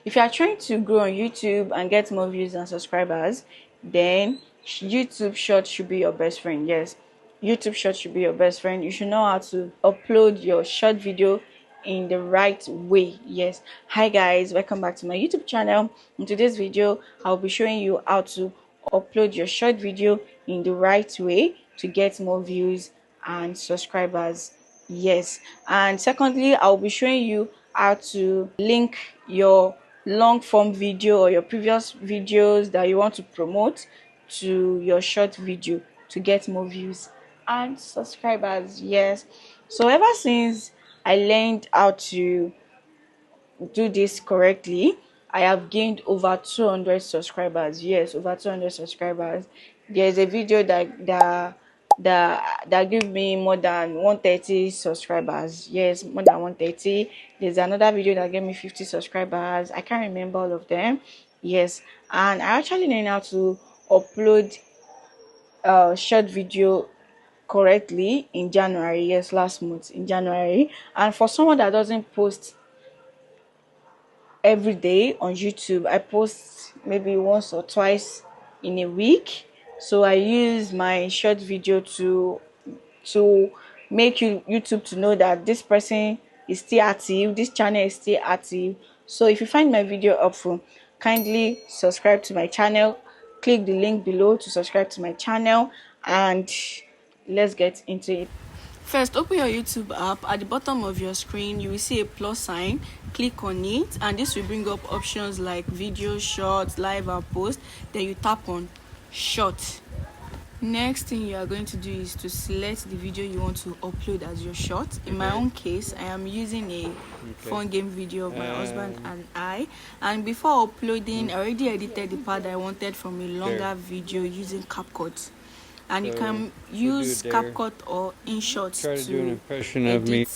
If you are trying to grow on YouTube and get more views and subscribers, then YouTube Short should be your best friend. Yes, YouTube Short should be your best friend. You should know how to upload your short video in the right way. Yes. Hi guys, welcome back to my YouTube channel. In today's video, I'll be showing you how to upload your short video in the right way to get more views and subscribers. Yes. And secondly, I'll be showing you how to link your long form video or your previous videos that you want to promote to your short video to get more views and subscribers. Yes. So ever since I learned how to do this correctly, I have gained over 200 subscribers. Yes, over 200 subscribers. There's a video that give me more than 130 subscribers. Yes, more than 130. There's another video that gave me 50 subscribers. I can't remember all of them. Yes, and I actually learned how to upload short video correctly in January. Yes, last month in January. And for someone that doesn't post every day on YouTube, I post maybe once or twice in a week. So I use my short video to make YouTube to know that this person is still active, this channel is still active. So if you find my video helpful, kindly subscribe to my channel. Click the link below to subscribe to my channel, and let's get into it. First, open your YouTube app. At the bottom of your screen, you will see a plus sign. Click on it, and this will bring up options like video, short, live, and post. Then you tap on short. Next thing you are going to do is to select the video you want to upload as your short. In my own case, I am using a fun game video of my husband and I. And before uploading, I already edited the part I wanted from a longer video using CapCut. And you can use CapCut or InShot to do an impression edit of me.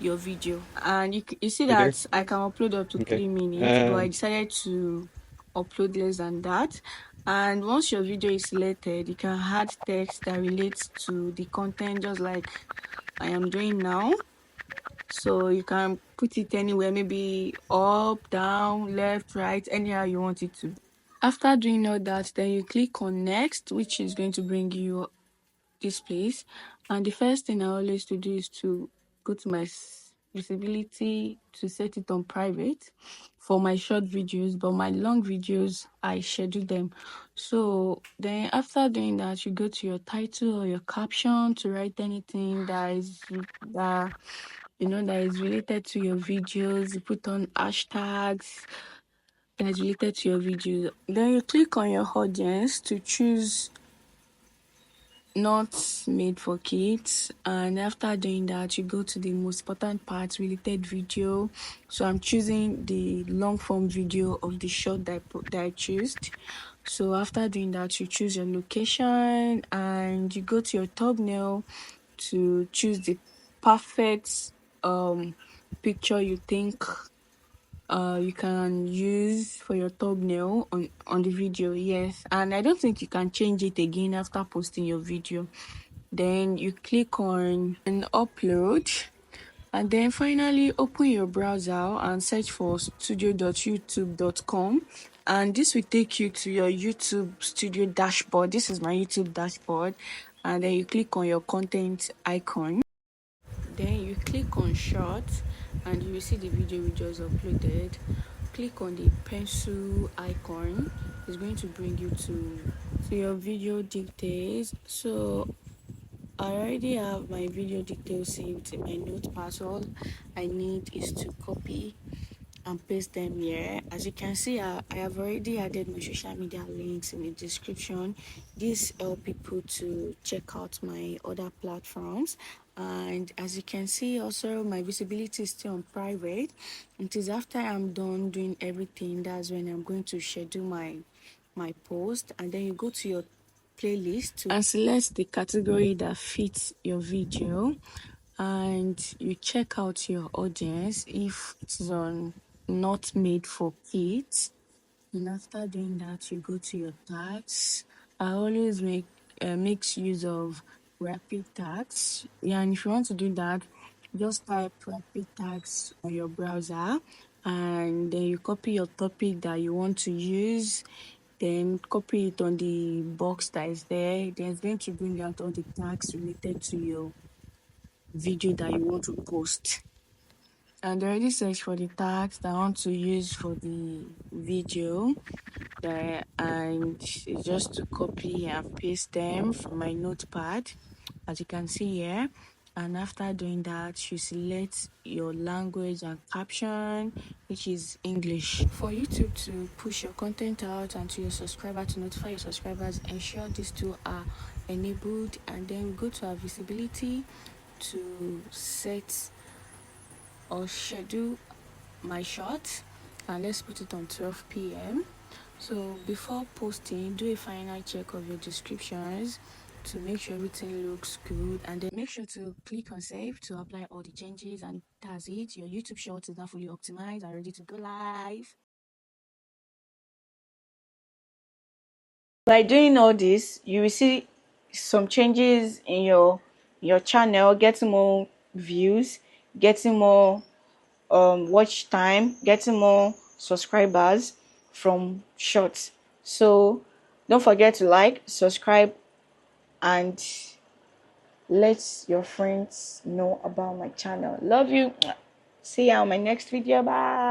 your video. And you see that I can upload up to 3 minutes, but I decided to upload less than that. And once your video is selected, you can add text that relates to the content, just like I am doing now. So you can put it anywhere, maybe up, down, left, right, anyhow you want it to. After doing all that, then you click on next, which is going to bring you this place. And the first thing I always to do is to go to my visibility to set it on private for my short videos, but my long videos I schedule them. So then after doing that, you go to your title or your caption to write anything that is related to your videos. You put on hashtags that is related to your video. Then you click on your audience to choose not made for kids, and after doing that you go to the most important part, related video. So I'm choosing the long form video of the short that I choose. So after doing that, you choose your location and you go to your thumbnail to choose the perfect picture you think you can use for your thumbnail on the video. Yes, and I don't think you can change it again after posting your video. Then you click on an upload, and then finally open your browser and search for studio.youtube.com, and this will take you to your YouTube studio dashboard. This is my YouTube dashboard. And then you click on your content icon. Then you click on short, and you will see the video we just uploaded. Click on the pencil icon. It's going to bring you to your video details. So I already have my video details saved in my notepad. So all I need is to copy and paste them here. As you can see, I have already added my social media links in the description. This help people to check out my other platforms. And as you can see, also my visibility is still on private. It is after I'm done doing everything, that's when I'm going to schedule my post. And then you go to your playlist and select the category that fits your video, and you check out your audience if it's on not made for kids. And after doing that, you go to your tags. I always makes use of RapidTags. Yeah, and if you want to do that, just type RapidTags on your browser, and then you copy your topic that you want to use, then copy it on the box that is there. Then it's going to bring out all the tags related to your video that you want to post. And already search for the tags that I want to use for the video there, and it's just to copy and paste them from my notepad, as you can see here. And after doing that, you select your language and caption, which is English. For YouTube to push your content out and to your subscriber, to notify your subscribers, ensure these two are enabled, and then we go to our visibility to set or schedule my shot, and let's put it on 12 p.m. So before posting, do a final check of your descriptions to make sure everything looks good, and then make sure to click on save to apply all the changes, and that's it. Your YouTube short is now fully optimized and ready to go live. By doing all this, you will see some changes in your channel, getting more views, getting more watch time, getting more subscribers from shorts. So don't forget to like, subscribe, and let your friends know about my channel. Love you. See you on my next video. Bye.